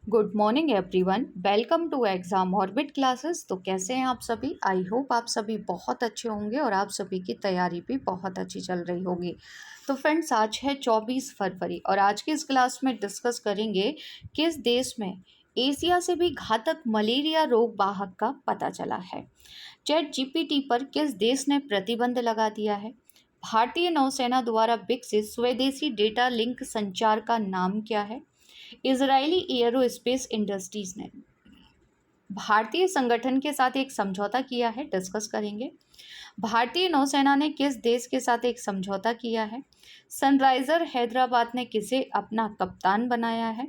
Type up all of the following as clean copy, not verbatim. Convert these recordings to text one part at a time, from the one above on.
Good morning everyone. Welcome to exam orbit classes. तो कैसे हैं आप सभी? आई होप आप सभी बहुत अच्छे होंगे और आप सभी की तैयारी भी बहुत अच्छी चल रही होगी। तो फ्रेंड्स, आज है 24 फरवरी और आज की इस क्लास में डिस्कस करेंगे किस देश में एशिया से भी घातक मलेरिया रोग वाहक का पता चला है। चैट जीपीटी पर किस देश ने प्रतिबंध लगा दिया है? भारतीय नौसेना द्वारा विकसित स्वदेशी डेटा लिंक संचार का नाम क्या है? इजरायली एयरोस्पेस इंडस्ट्रीज ने भारतीय संगठन के साथ एक समझौता किया है, डिस्कस करेंगे। भारतीय नौसेना ने किस देश के साथ एक समझौता किया है? सनराइजर हैदराबाद ने किसे अपना कप्तान बनाया है?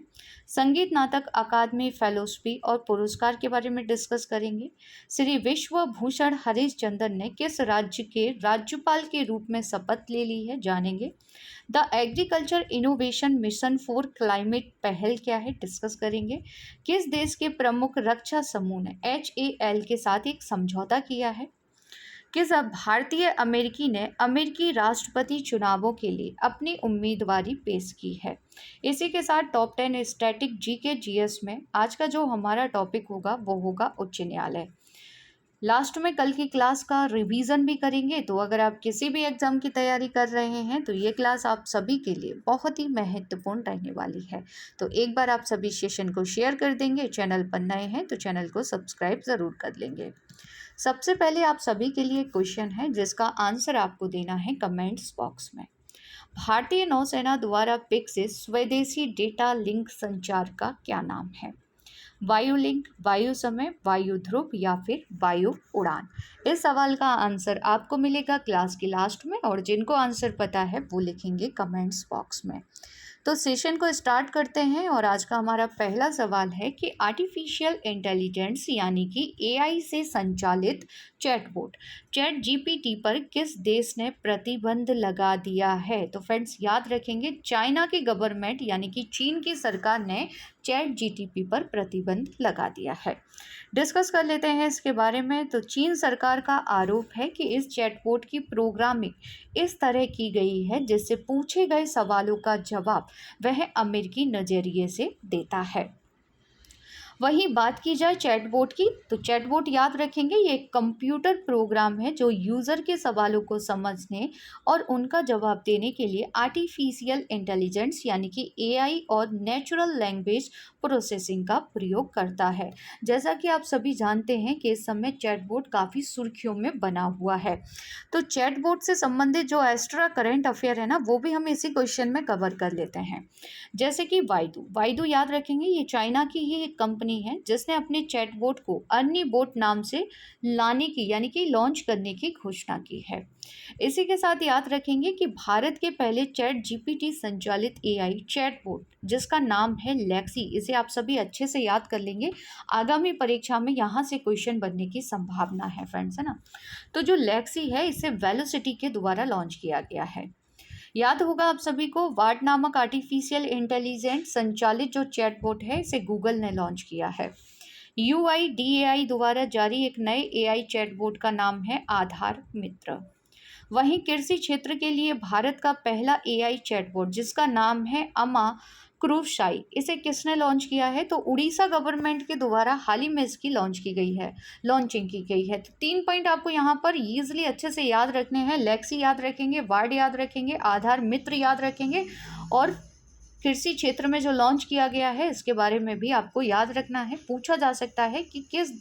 संगीत नाटक अकादमी फेलोशिप और पुरस्कार के बारे में डिस्कस करेंगे। श्री विश्व भूषण हरिश्चंद्रन ने किस राज्य के राज्यपाल के रूप में शपथ ले ली है, जानेंगे। The agriculture innovation mission for climate पहल क्या है, डिस्कस करेंगे। किस देश के प्रमुख रक्षा समूह ने HAL के साथ एक समझौता किया है? किस भारतीय अमेरिकी ने अमेरिकी राष्ट्रपति चुनावों के लिए अपनी उम्मीदवारी पेश की है? इसी के साथ टॉप 10 स्टैटिक जीके जीएस में आज का जो हमारा टॉपिक होगा वो होगा उच्च न्यायालय। लास्ट में कल की क्लास का रिवीजन भी करेंगे। तो अगर आप किसी भी एग्जाम की तैयारी कर रहे हैं तो ये क्लास आप सभी के लिए बहुत ही महत्वपूर्ण रहने वाली है। तो एक बार आप सभी सेशन को शेयर कर देंगे। चैनल पर नए हैं तो चैनल को सब्सक्राइब ज़रूर कर लेंगे। सबसे पहले आप सभी के लिए क्वेश्चन है जिसका आंसर आपको देना है कमेंट्स बॉक्स में। भारतीय नौसेना द्वारा विकसित स्वदेशी डेटा लिंक संचार का क्या नाम है? वायु लिंक, वायु समय, वायु ध्रुव या फिर वायु उड़ान? इस सवाल का आंसर आपको मिलेगा क्लास के लास्ट में और जिनको आंसर पता है वो लिखेंगे कमेंट्स बॉक्स में। तो सेशन को स्टार्ट करते हैं और आज का हमारा पहला सवाल है कि आर्टिफिशियल इंटेलिजेंस यानी कि AI से संचालित चैटबॉट चैट जीपीटी पर किस देश ने प्रतिबंध लगा दिया है? तो फ्रेंड्स याद रखेंगे, चाइना की गवर्नमेंट यानी कि चीन की सरकार ने चैट जीटीपी पर प्रतिबंध लगा दिया है। डिस्कस कर लेते हैं इसके बारे में। तो चीन सरकार का आरोप है कि इस चैटबॉट की प्रोग्रामिंग इस तरह की गई है जिससे पूछे गए सवालों का जवाब वह अमेरिकी नज़रिए से देता है। वहीं बात की जाए चैटबॉट की, तो चैटबॉट याद रखेंगे ये एक कंप्यूटर प्रोग्राम है जो यूज़र के सवालों को समझने और उनका जवाब देने के लिए आर्टिफिशियल इंटेलिजेंस यानी कि AI और नेचुरल लैंग्वेज प्रोसेसिंग का प्रयोग करता है। जैसा कि आप सभी जानते हैं कि इस समय चैटबॉट काफ़ी सुर्खियों में बना हुआ है। तो चैटबॉट से संबंधित जो एक्स्ट्रा करंट अफेयर है ना, वो भी हम इसी क्वेश्चन में कवर कर लेते हैं। जैसे कि वाइदू याद रखेंगे, ये चाइना की ही एक कंपनी है जिसने अपने चैटबॉट को अर्नी बोट नाम से लाने की यानी कि लॉन्च करने की घोषणा की है। इसी के साथ याद रखेंगे कि भारत के पहले चैट जीपीटी संचालित AI चैटबॉट जिसका नाम है लेक्सी, इसे आप सभी अच्छे से याद कर लेंगे। आगामी परीक्षा में यहाँ से क्वेश्चन बनने की संभावना है फ्रेंड्स, है ना। तो जो लेक्सी है इसे वेलोसिटी के द्वारा लॉन्च किया गया है। याद होगा आप सभी को, वार्ड नामक आर्टिफिशियल इंटेलिजेंस संचालित जो चैटबॉट है इसे गूगल ने लॉन्च किया है। UIDAI द्वारा जारी एक नए AI चैटबॉट का नाम है आधार मित्र। वहीं कृषि क्षेत्र के लिए भारत का पहला AI चैटबॉट जिसका नाम है अमा क्रूवशाई, इसे किसने लॉन्च किया है? तो उड़ीसा गवर्नमेंट के द्वारा हाल ही में इसकी लॉन्चिंग की गई है। तो 3 पॉइंट आपको यहाँ पर ईजिली अच्छे से याद रखने हैं। लेक्सी याद रखेंगे, वार्ड याद रखेंगे, आधार मित्र याद रखेंगे और कृषि क्षेत्र में जो लॉन्च किया गया है इसके बारे में भी आपको याद रखना है। पूछा जा सकता है कि किस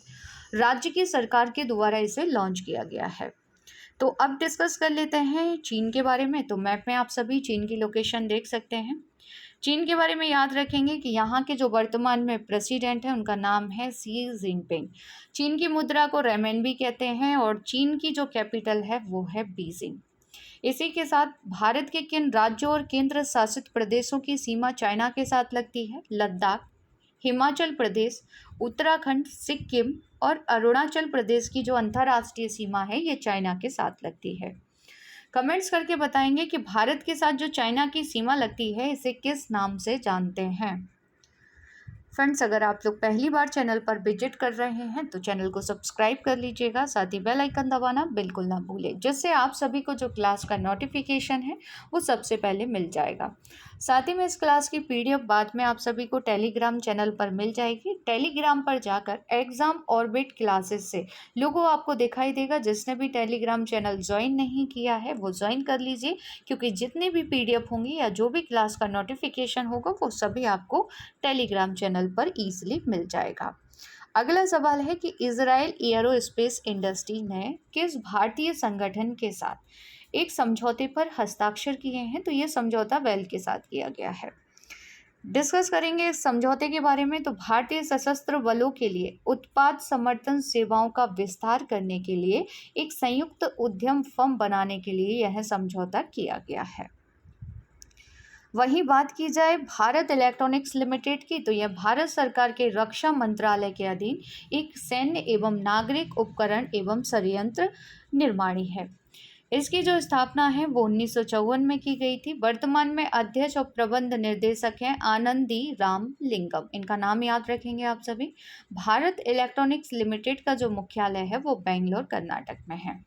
राज्य की सरकार के द्वारा इसे लॉन्च किया गया है। तो अब डिस्कस कर लेते हैं चीन के बारे में। तो मैप में आप सभी चीन की लोकेशन देख सकते हैं। चीन के बारे में याद रखेंगे कि यहाँ के जो वर्तमान में प्रेसिडेंट हैं उनका नाम है शी जिनपिंग। चीन की मुद्रा को रेमेनबी कहते हैं और चीन की जो कैपिटल है वो है बीजिंग। इसी के साथ भारत के किन राज्यों और केंद्र शासित प्रदेशों की सीमा चाइना के साथ लगती है? लद्दाख, हिमाचल प्रदेश, उत्तराखंड, सिक्किम और अरुणाचल प्रदेश की जो अंतर्राष्ट्रीय सीमा है ये चाइना के साथ लगती है। कमेंट्स करके बताएंगे कि भारत के साथ जो चाइना की सीमा लगती है इसे किस नाम से जानते हैं। फ्रेंड्स, अगर आप लोग पहली बार चैनल पर विजिट कर रहे हैं तो चैनल को सब्सक्राइब कर लीजिएगा, साथ ही बेल आइकन दबाना बिल्कुल ना भूलें, जिससे आप सभी को जो क्लास का नोटिफिकेशन है वो सबसे पहले मिल जाएगा। साथ ही में इस क्लास की पीडीएफ बाद में आप सभी को टेलीग्राम चैनल पर मिल जाएगी। टेलीग्राम पर जाकर एग्जाम ऑर्बिट क्लासेस से लोगो आपको दिखाई देगा। जिसने भी टेलीग्राम चैनल ज्वाइन नहीं किया है वो ज्वाइन कर लीजिए, क्योंकि जितनी भी पीडीएफ होंगी या जो भी क्लास का नोटिफिकेशन होगा वो सभी आपको टेलीग्राम चैनल पर ईजिली मिल जाएगा। अगला सवाल है कि इजराइल एयरोस्पेस इंडस्ट्री ने किस भारतीय संगठन के साथ एक समझौते पर हस्ताक्षर किए हैं? तो ये समझौता वेल के साथ किया गया है। डिस्कस करेंगे इस समझौते के बारे में। तो भारतीय सशस्त्र बलों के लिए उत्पाद समर्थन सेवाओं का विस्तार करने के लिए एक संयुक्त उद्यम फर्म बनाने के लिए यह समझौता किया गया है। वहीं बात की जाए भारत इलेक्ट्रॉनिक्स लिमिटेड की, तो यह भारत सरकार के रक्षा मंत्रालय के अधीन एक सैन्य एवं नागरिक उपकरण एवं संयंत्र निर्माणी है। इसकी जो स्थापना है वो 1954 में की गई थी। वर्तमान में अध्यक्ष और प्रबंध निर्देशक हैं आनंदी राम लिंगम। इनका नाम याद रखेंगे आप सभी। भारत इलेक्ट्रॉनिक्स लिमिटेड का जो मुख्यालय है वो बेंगलोर कर्नाटक में है।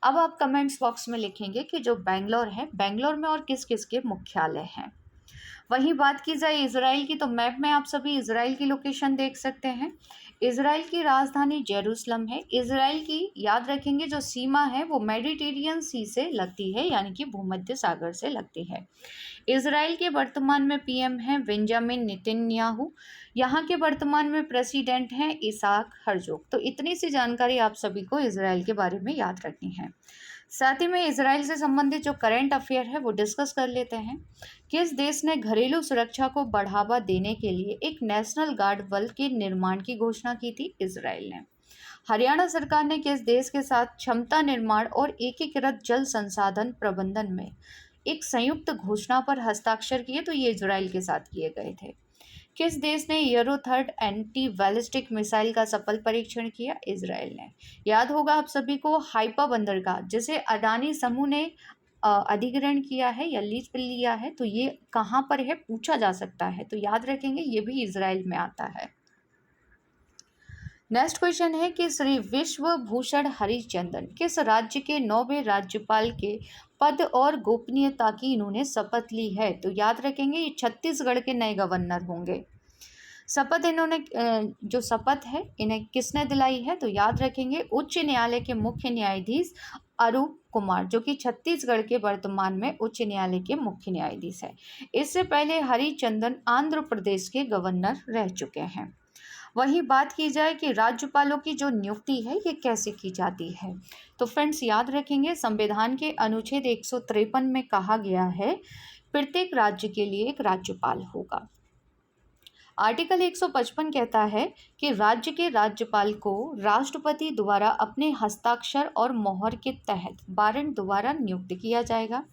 अब आप कमेंट्स बॉक्स में लिखेंगे कि जो बेंगलोर है, बेंगलोर में और किस किस के मुख्यालय हैं। वहीं बात की जाए इजराइल की, तो मैप में आप सभी इजराइल की लोकेशन देख सकते हैं। इजराइल की राजधानी जेरूसलम है। इजराइल की याद रखेंगे जो सीमा है वो मेडिटेरियन सी से लगती है, यानी कि भूमध्य सागर से लगती है। इजराइल के वर्तमान में पीएम हैं बेंजामिन नेतन्याहू। यहाँ के वर्तमान में प्रेसिडेंट हैं इसाक हर्जोग। तो इतनी सी जानकारी आप सभी को इजराइल के बारे में याद रखनी है। साथ ही में इजराइल से संबंधित जो करंट अफेयर है वो डिस्कस कर लेते हैं। किस देश ने घरेलू सुरक्षा को बढ़ावा देने के लिए एक नेशनल गार्ड बल के निर्माण की घोषणा की थी? इजराइल ने। हरियाणा सरकार ने किस देश के साथ क्षमता निर्माण और एकीकृत जल संसाधन प्रबंधन में एक संयुक्त घोषणा पर हस्ताक्षर किए? तो ये इजराइल के साथ किए गए थे। किस देश ने euro third anti ballistic missile का सफल परीक्षण किया? इजराइल ने। याद होगा आप सभी को हाइपा बंदरगाह जिसे अडानी समूह ने अधिग्रहण किया है या लीज पर लिया है, तो ये कहाँ पर है पूछा जा सकता है, तो याद रखेंगे ये भी इजराइल में आता है। नेक्स्ट क्वेश्चन है कि श्री विश्वभूषण हरिचंदन किस राज्य के 9वें राज्यपाल के पद और गोपनीयता की इन्होंने शपथ ली है? तो याद रखेंगे ये छत्तीसगढ़ के नए गवर्नर होंगे। शपथ इन्होंने जो शपथ है इन्हें किसने दिलाई है? तो याद रखेंगे उच्च न्यायालय के मुख्य न्यायाधीश अरूप कुमार, जो कि छत्तीसगढ़ के वर्तमान में उच्च न्यायालय के मुख्य न्यायाधीश है। इससे पहले हरिचंदन आंध्र प्रदेश के गवर्नर रह चुके हैं। वहीं बात की जाए कि राज्यपालों की जो नियुक्ति है ये कैसे की जाती है, तो फ्रेंड्स याद रखेंगे संविधान के अनुच्छेद 153 में कहा गया है प्रत्येक राज्य के लिए एक राज्यपाल होगा। आर्टिकल 155 कहता है कि राज्य के राज्यपाल को राष्ट्रपति द्वारा अपने हस्ताक्षर और मोहर के तहत वारंट द्वारा नियुक्त किया जाएगा।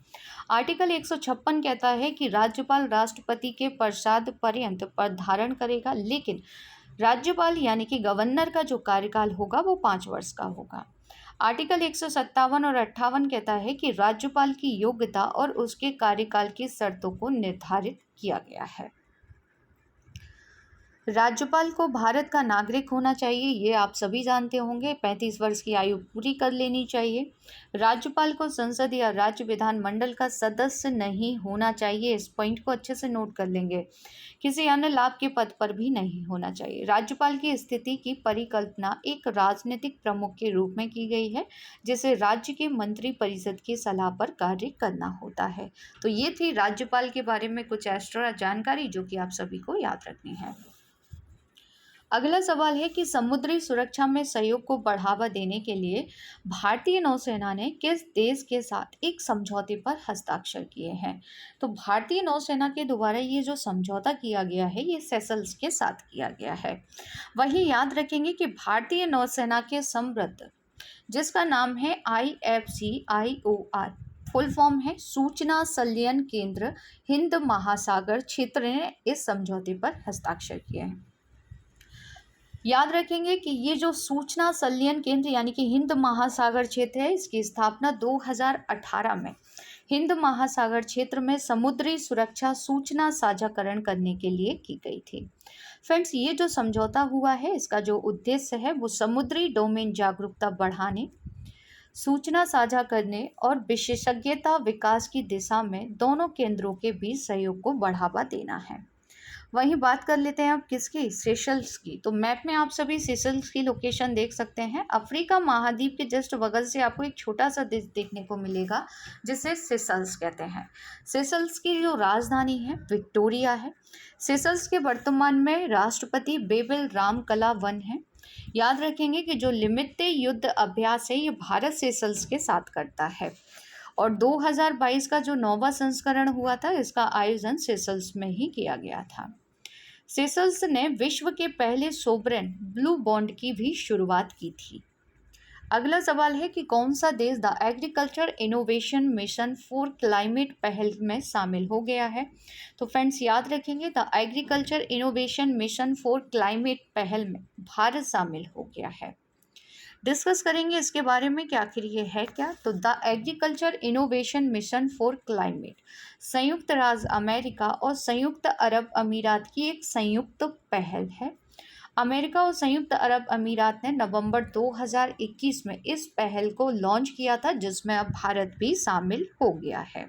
आर्टिकल 156 कहता है कि राज्यपाल राष्ट्रपति के प्रसाद पर्यंत पद धारण करेगा, लेकिन राज्यपाल यानी कि गवर्नर का जो कार्यकाल होगा वो 5 वर्ष का होगा। आर्टिकल 157 और 58 कहता है कि राज्यपाल की योग्यता और उसके कार्यकाल की शर्तों को निर्धारित किया गया है। राज्यपाल को भारत का नागरिक होना चाहिए, ये आप सभी जानते होंगे। 35 वर्ष की आयु पूरी कर लेनी चाहिए। राज्यपाल को संसद या राज्य विधानमंडल का सदस्य नहीं होना चाहिए, इस पॉइंट को अच्छे से नोट कर लेंगे। किसी अन्य लाभ के पद पर भी नहीं होना चाहिए। राज्यपाल की स्थिति की परिकल्पना एक राजनीतिक प्रमुख के रूप में की गई है, जिसे राज्य के मंत्री परिषद की सलाह पर कार्य करना होता है। तो ये थी राज्यपाल के बारे में कुछ एक्स्ट्रा जानकारी जो कि आप सभी को याद रखनी है। अगला सवाल है कि समुद्री सुरक्षा में सहयोग को बढ़ावा देने के लिए भारतीय नौसेना ने किस देश के साथ एक समझौते पर हस्ताक्षर किए हैं? तो भारतीय नौसेना के द्वारा ये जो समझौता किया गया है ये सेशल्स के साथ किया गया है। वहीं याद रखेंगे कि भारतीय नौसेना के समृद्ध जिसका नाम है IFCIOR, फुल फॉर्म है सूचना संलयन केंद्र हिंद महासागर क्षेत्र ने इस समझौते पर हस्ताक्षर किए हैं। याद रखेंगे कि ये जो सूचना संलयन केंद्र यानी कि हिंद महासागर क्षेत्र है, इसकी स्थापना 2018 में हिंद महासागर क्षेत्र में समुद्री सुरक्षा सूचना साझाकरण करने के लिए की गई थी। फ्रेंड्स, ये जो समझौता हुआ है इसका जो उद्देश्य है वो समुद्री डोमेन जागरूकता बढ़ाने, सूचना साझा करने और विशेषज्ञता विकास की दिशा में दोनों केंद्रों के बीच सहयोग को बढ़ावा देना है। वहीं बात कर लेते हैं अब किसकी, सेशल्स की। तो मैप में आप सभी सेशल्स की लोकेशन देख सकते हैं। अफ्रीका महाद्वीप के जस्ट बगल से आपको एक छोटा सा देश देखने को मिलेगा जिसे सेशल्स कहते हैं। सेशल्स की जो राजधानी है विक्टोरिया है। सेशल्स के वर्तमान में राष्ट्रपति बेबिल रामकलावन है। याद रखेंगे कि जो लिमिट युद्ध अभ्यास है ये भारत सेशल्स के साथ करता है। और 2022 का जो 9वां संस्करण हुआ था इसका आयोजन सेशल्स में ही किया गया था। सेशल्स ने विश्व के पहले सोवरेन ब्लू बॉन्ड की भी शुरुआत की थी। अगला सवाल है कि कौन सा देश the agriculture innovation mission for climate पहल में शामिल हो गया है। तो फ्रेंड्स याद रखेंगे the agriculture innovation mission for climate पहल में भारत शामिल हो गया है। डिस्कस करेंगे इसके बारे में कि आखिर ये है क्या। तो the agriculture innovation mission for climate संयुक्त राज्य अमेरिका और संयुक्त अरब अमीरात की एक संयुक्त पहल है। अमेरिका और संयुक्त अरब अमीरात ने नवंबर 2021 में इस पहल को लॉन्च किया था जिसमें अब भारत भी शामिल हो गया है।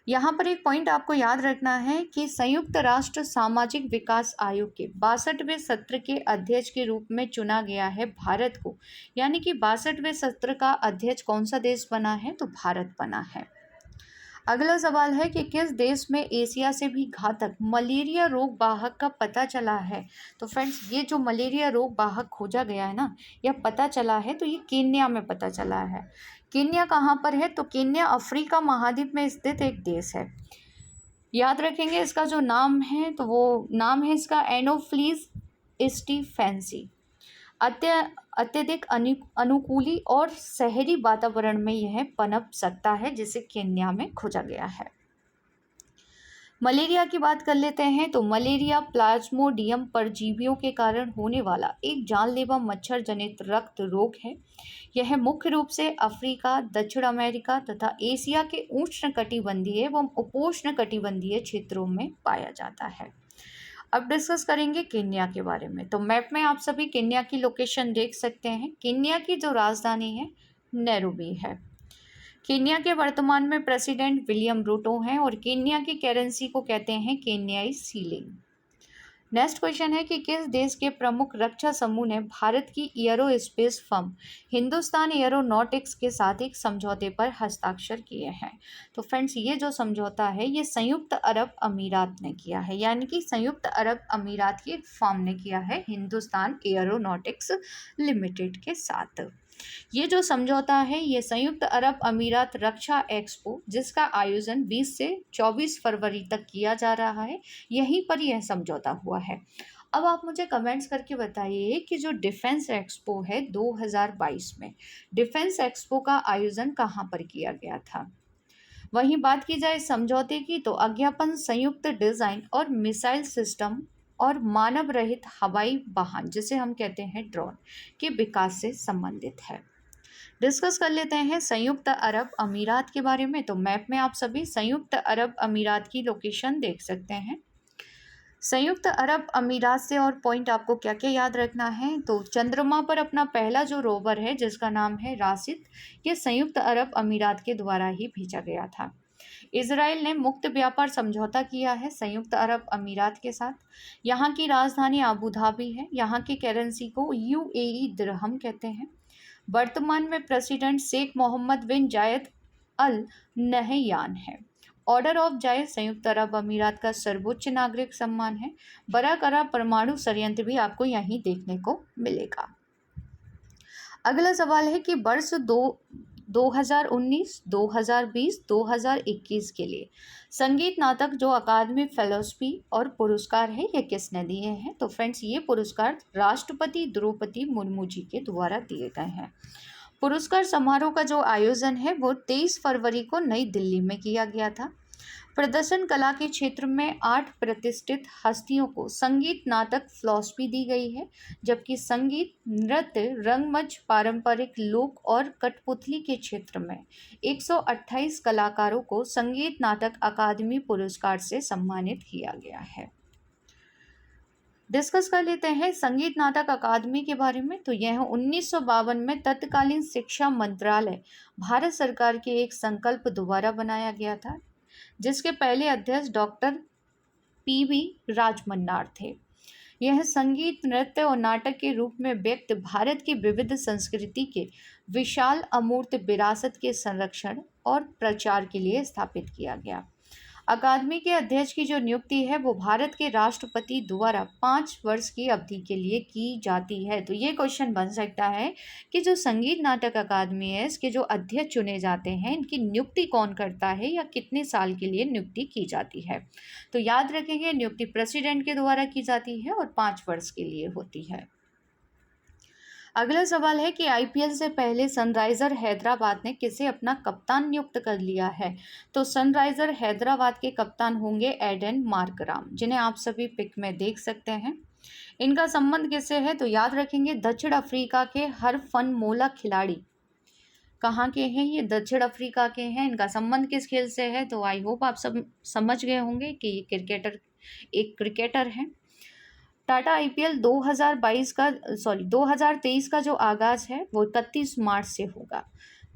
यहाँ पर एक पॉइंट आपको याद रखना है कि संयुक्त राष्ट्र सामाजिक विकास आयोग के 62वें सत्र के अध्यक्ष के रूप में चुना गया है भारत को, यानी कि 62वें सत्र का अध्यक्ष कौन सा देश बना है, तो भारत बना है। अगला सवाल है कि किस देश में एशिया से भी घातक मलेरिया रोग वाहक का पता चला है। तो फ्रेंड्स ये जो मलेरिया रोग वाहक खोजा गया है ना, यह पता चला है तो ये केन्या में पता चला है। केन्या कहाँ पर है, तो केन्या अफ्रीका महाद्वीप में स्थित एक देश है। याद रखेंगे इसका जो नाम है तो वो नाम है इसका एनोफ्लीज स्टीफेंसी। अत्यधिक अनुकूली और शहरी वातावरण में यह पनप सकता है जिसे केन्या में खोजा गया है। मलेरिया की बात कर लेते हैं। तो मलेरिया प्लाज्मोडियम परजीवियों के कारण होने वाला एक जानलेवा मच्छर जनित रक्त रोग है। यह मुख्य रूप से अफ्रीका, दक्षिण अमेरिका तथा एशिया के उष्णकटिबंधीय एवं उपोष्णकटिबंधीय क्षेत्रों में पाया जाता है। अब डिस्कस करेंगे केन्या के बारे में। तो मैप में आप सभी केन्या की लोकेशन देख सकते हैं। केन्या की जो राजधानी है नैरोबी है। केन्या के वर्तमान में प्रेसिडेंट विलियम रूटो हैं और केन्या की करेंसी को कहते हैं केन्याई सीलिंग। नेक्स्ट क्वेश्चन है कि किस देश के प्रमुख रक्षा समूह ने भारत की एयरोस्पेस फर्म हिंदुस्तान एयरोनॉटिक्स के साथ एक समझौते पर हस्ताक्षर किए हैं। तो फ्रेंड्स ये जो समझौता है ये संयुक्त अरब अमीरात ने किया है, यानी कि संयुक्त अरब अमीरात की एक फर्म ने किया है हिंदुस्तान एयरोनॉटिक्स लिमिटेड के साथ। ये जो समझौता है ये संयुक्त अरब अमीरात रक्षा एक्सपो जिसका आयोजन 20 से 24 फरवरी तक किया जा रहा है, यहीं पर यह समझौता हुआ है। अब आप मुझे कमेंट्स करके बताइए कि जो डिफेंस एक्सपो है 2022 में डिफेंस एक्सपो का आयोजन कहाँ पर किया गया था। वहीं बात की जाए समझौते की तो अज्ञापन संयुक्त डिजाइन और मिसाइल सिस्टम और मानव रहित हवाई वाहन जिसे हम कहते हैं ड्रोन के विकास से संबंधित है। डिस्कस कर लेते हैं संयुक्त अरब अमीरात के बारे में। तो मैप में आप सभी संयुक्त अरब अमीरात की लोकेशन देख सकते हैं। संयुक्त अरब अमीरात से और पॉइंट आपको क्या क्या याद रखना है, तो चंद्रमा पर अपना पहला जो रोवर है जिसका नाम है राशिद, ये संयुक्त अरब अमीरात के द्वारा ही भेजा गया था। इजराइल ने मुक्त व्यापार समझौता किया है संयुक्त अरब अमीरात के साथ। यहाँ की राजधानी अबू धाबी है। यहाँ की करेंसी को यूएई दिरहम कहते हैं। वर्तमान में प्रेसिडेंट शेख मोहम्मद बिन जायद अल नहयान है। ऑर्डर ऑफ जायद संयुक्त अरब अमीरात का सर्वोच्च नागरिक सम्मान है। बराकरा परमाणु संयंत्र भी आपको यहीं देखने को मिलेगा। अगला सवाल है कि वर्ष 2019, 2020, 2021 के लिए संगीत नाटक जो अकादमी फेलोशिप और पुरस्कार है ये किसने दिए हैं। तो फ्रेंड्स ये पुरस्कार राष्ट्रपति द्रौपदी मुर्मू जी के द्वारा दिए गए हैं। पुरस्कार समारोह का जो आयोजन है वो 23 फरवरी को नई दिल्ली में किया गया था। प्रदर्शन कला के क्षेत्र में 8 प्रतिष्ठित हस्तियों को संगीत नाटक फिलॉसफी दी गई है, जबकि संगीत, नृत्य, रंगमंच, पारंपरिक लोक और कठपुतली के क्षेत्र में 128 कलाकारों को संगीत नाटक अकादमी पुरस्कार से सम्मानित किया गया है। डिस्कस कर लेते हैं संगीत नाटक अकादमी के बारे में। तो यह 1952 में तत्कालीन शिक्षा मंत्रालय भारत सरकार के एक संकल्प द्वारा बनाया गया था, जिसके पहले अध्यक्ष डॉक्टर पीवी राजमन्नार थे। यह संगीत, नृत्य और नाटक के रूप में व्यक्त भारत की विविध संस्कृति के विशाल अमूर्त विरासत के संरक्षण और प्रचार के लिए स्थापित किया गया। अकादमी के अध्यक्ष की जो नियुक्ति है वो भारत के राष्ट्रपति द्वारा 5 वर्ष की अवधि के लिए की जाती है। तो ये क्वेश्चन बन सकता है कि जो संगीत नाटक अकादमी है इसके जो अध्यक्ष चुने जाते हैं इनकी नियुक्ति कौन करता है या कितने साल के लिए नियुक्ति की जाती है। तो याद रखेंगे नियुक्ति प्रेसिडेंट के द्वारा की जाती है और 5 वर्ष के लिए होती है। अगला सवाल है कि आईपीएल से पहले सनराइजर हैदराबाद ने किसे अपना कप्तान नियुक्त कर लिया है। तो सनराइजर हैदराबाद के कप्तान होंगे एडन मार्कराम, जिन्हें आप सभी पिक में देख सकते हैं। इनका संबंध किससे है तो याद रखेंगे दक्षिण अफ्रीका के हरफनमौला खिलाड़ी कहाँ के हैं, ये दक्षिण अफ्रीका के हैं। इनका संबंध किस खेल से है तो आई होप आप सब समझ गए होंगे कि ये एक क्रिकेटर हैं। टाटा आईपीएल 2023 का जो आगाज़ है वो 31 मार्च से होगा,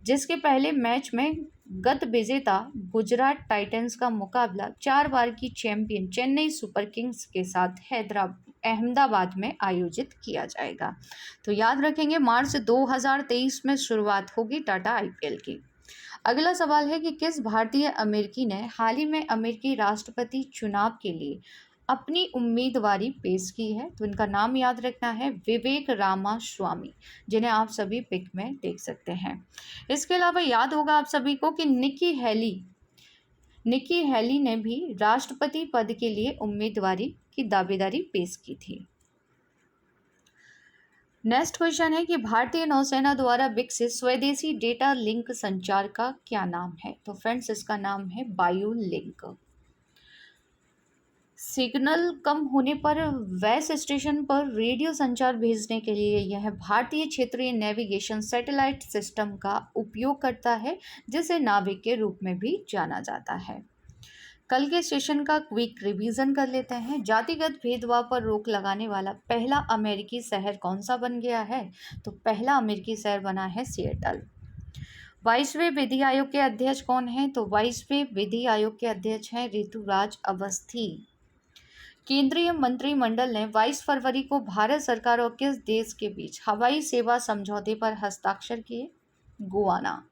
जिसके पहले मैच में गत विजेता गुजरात टाइटंस का मुकाबला 4 बार की चैंपियन चेन्नई सुपर किंग्स के साथ अहमदाबाद में आयोजित किया जाएगा। तो याद रखेंगे मार्च 2023 में शुरुआत होगी टाटा आईपीएल की। अगला सवाल है कि किस भारतीय अमेरिकी ने हाल ही में अमेरिकी राष्ट्रपति चुनाव के लिए अपनी उम्मीदवारी पेश की है। तो इनका नाम याद रखना है विवेक रामास्वामी, जिन्हें आप सभी पिक में देख सकते हैं। इसके अलावा याद होगा आप सभी को कि निकी हैली ने भी राष्ट्रपति पद के लिए उम्मीदवारी की दावेदारी पेश की थी। नेक्स्ट क्वेश्चन है कि भारतीय नौसेना द्वारा विकसित स्वदेशी डेटा लिंक संचार का क्या नाम है। तो फ्रेंड्स इसका नाम है बायो लिंक। सिग्नल कम होने पर वेस स्टेशन पर रेडियो संचार भेजने के लिए यह भारतीय क्षेत्रीय नेविगेशन सैटेलाइट सिस्टम का उपयोग करता है, जिसे नाविक के रूप में भी जाना जाता है। कल के सेशन का क्विक रिवीजन कर लेते हैं। जातिगत भेदभाव पर रोक लगाने वाला पहला अमेरिकी शहर कौन सा बन गया है। तो पहला अमेरिकी शहर बना है सिएटल। 22वें विधि आयोग के अध्यक्ष कौन हैं। तो 22वें विधि आयोग के अध्यक्ष हैं ऋतुराज अवस्थी। केंद्रीय मंत्रिमंडल ने 22 फरवरी को भारत सरकार और किस देश के बीच हवाई सेवा समझौते पर हस्ताक्षर किए। गुआना।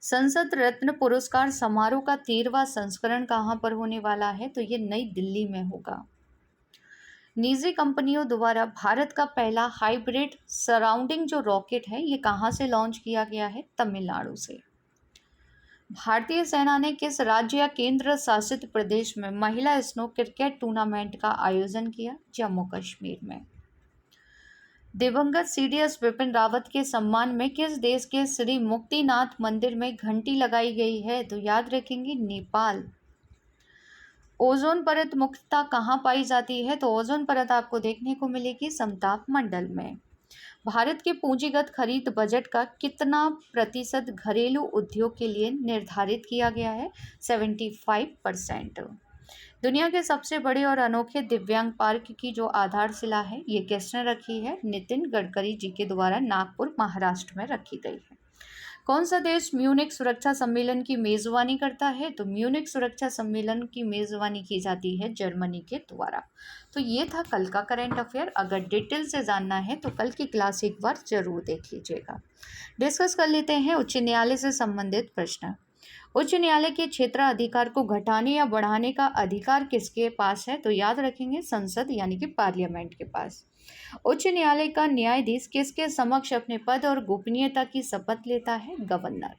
संसद रत्न पुरस्कार समारोह का 13वां संस्करण कहाँ पर होने वाला है। तो ये नई दिल्ली में होगा। निजी कंपनियों द्वारा भारत का पहला हाइब्रिड सराउंडिंग जो रॉकेट है ये कहाँ से लॉन्च किया गया है। तमिलनाडु से। भारतीय सेना ने किस राज्य या केंद्र शासित प्रदेश में महिला स्नो क्रिकेट टूर्नामेंट का आयोजन किया। जम्मू कश्मीर में। दिवंगत सीडीएस विपिन रावत के सम्मान में किस देश के श्री मुक्तिनाथ मंदिर में घंटी लगाई गई है। तो याद रखेंगे नेपाल। ओजोन परत मुख्यतः कहाँ पाई जाती है। तो ओजोन परत आपको देखने को मिलेगी समताप मंडल में। भारत के पूंजीगत खरीद बजट का कितना प्रतिशत घरेलू उद्योग के लिए निर्धारित किया गया है। 75%। दुनिया के सबसे बड़े और अनोखे दिव्यांग पार्क की जो आधारशिला है ये किसने रखी है। नितिन गडकरी जी के द्वारा नागपुर महाराष्ट्र में रखी गई है। कौन सा देश म्यूनिक सुरक्षा सम्मेलन की मेजबानी करता है। तो म्यूनिक सुरक्षा सम्मेलन की मेजबानी की जाती है जर्मनी के द्वारा। तो ये था कल का करंट अफेयर। अगर डिटेल से जानना है तो कल की क्लास एक बार जरूर देख लीजिएगा। डिस्कस कर लेते हैं उच्च न्यायालय से संबंधित प्रश्न। उच्च न्यायालय के क्षेत्राधिकार को घटाने या बढ़ाने का अधिकार किसके पास है। तो याद रखेंगे संसद यानी कि पार्लियामेंट के पास। उच्च न्यायालय का न्यायाधीश किसके समक्ष अपने पद और गोपनीयता की शपथ लेता है। गवर्नर।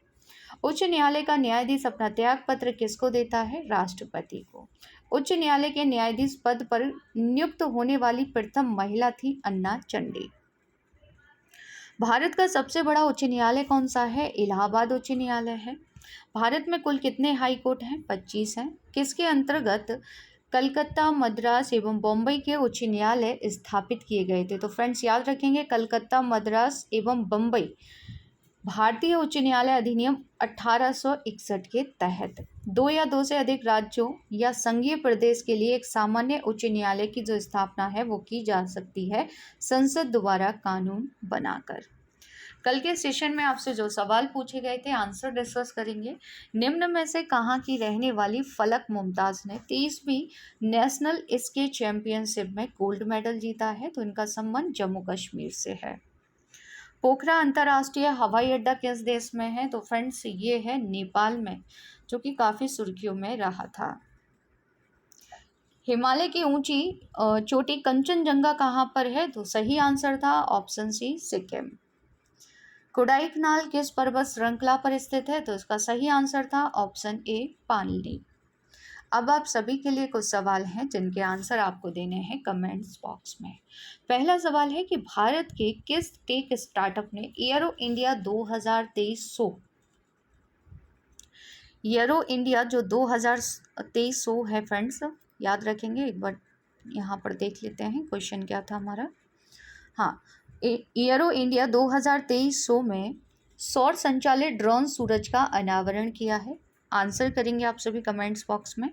उच्च न्यायालय का न्यायाधीश अपना त्याग पत्र किसको देता है। राष्ट्रपति को। उच्च न्यायालय के न्यायाधीश पद पर नियुक्त होने वाली प्रथम महिला थी अन्ना चंडी। भारत का सबसे बड़ा उच्च न्यायालय कौन सा है। इलाहाबाद उच्च न्यायालय है। भारत में कुल कितने हाई कोर्ट हैं। 25 हैं। किसके अंतर्गत कलकत्ता, मद्रास एवं बम्बई के उच्च न्यायालय स्थापित किए गए थे। तो फ्रेंड्स याद रखेंगे कलकत्ता, मद्रास एवं बम्बई भारतीय उच्च न्यायालय अधिनियम 1861 के तहत दो या दो से अधिक राज्यों या संघीय प्रदेश के लिए एक सामान्य उच्च न्यायालय की जो स्थापना है वो की जा सकती है संसद द्वारा कानून बनाकर। कल के सेशन में आपसे जो सवाल पूछे गए थे आंसर डिस्कस करेंगे। निम्न में से कहाँ की रहने वाली फलक मुमताज ने 30वीं नेशनल स्केट चैंपियनशिप में गोल्ड मेडल जीता है? तो इनका संबंध जम्मू कश्मीर से है। पोखरा अंतर्राष्ट्रीय हवाई अड्डा किस देश में है? तो फ्रेंड्स ये है नेपाल में, जो कि काफ़ी सुर्खियों में रहा था। हिमालय की ऊंची चोटी कंचनजंगा कहाँ पर है? तो सही आंसर था ऑप्शन सी, सिक्किम। कोडाईकनाल किस पर्वत श्रृंखला पर स्थित है? तो इसका सही आंसर था ऑप्शन ए, पालनी। अब आप सभी के लिए कुछ सवाल हैं जिनके आंसर आपको देने हैं कमेंट्स बॉक्स में। पहला सवाल है कि भारत के किस टेक स्टार्टअप ने एरो इंडिया 2023 एरो इंडिया जो 2023 है फ्रेंड्स, याद रखेंगे, एक बार यहाँ पर देख लेते हैं क्वेश्चन क्या था हमारा। हाँ, एरो इंडिया 2023 में सौर संचालित ड्रोन सूरज का अनावरण किया है। आंसर करेंगे आप सभी कमेंट्स बॉक्स में।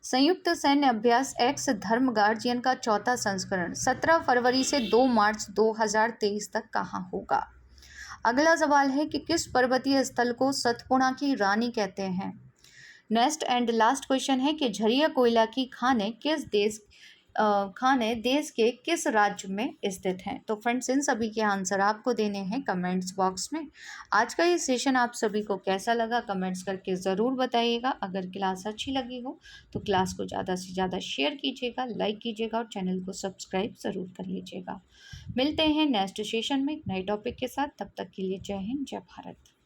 संयुक्त सैन्य अभ्यास एक्स धर्म गार्जियन का चौथा संस्करण 17 फरवरी से 2 मार्च 2023 तक कहाँ होगा? अगला सवाल है कि किस पर्वतीय स्थल को सतपुड़ा की रानी कहते हैं? नेक्स्ट एंड लास्ट क्वेश्चन है कि झरिया कोयला की खानें देश के किस राज्य में स्थित हैं? तो फ्रेंड्स इन सभी के आंसर आपको देने हैं कमेंट्स बॉक्स में। आज का ये सेशन आप सभी को कैसा लगा कमेंट्स करके ज़रूर बताइएगा। अगर क्लास अच्छी लगी हो तो क्लास को ज़्यादा से ज़्यादा शेयर कीजिएगा, लाइक कीजिएगा और चैनल को सब्सक्राइब ज़रूर कर लीजिएगा। मिलते हैं नेक्स्ट सेशन में एक नए टॉपिक के साथ। तब तक के लिए जय हिंद, जय भारत।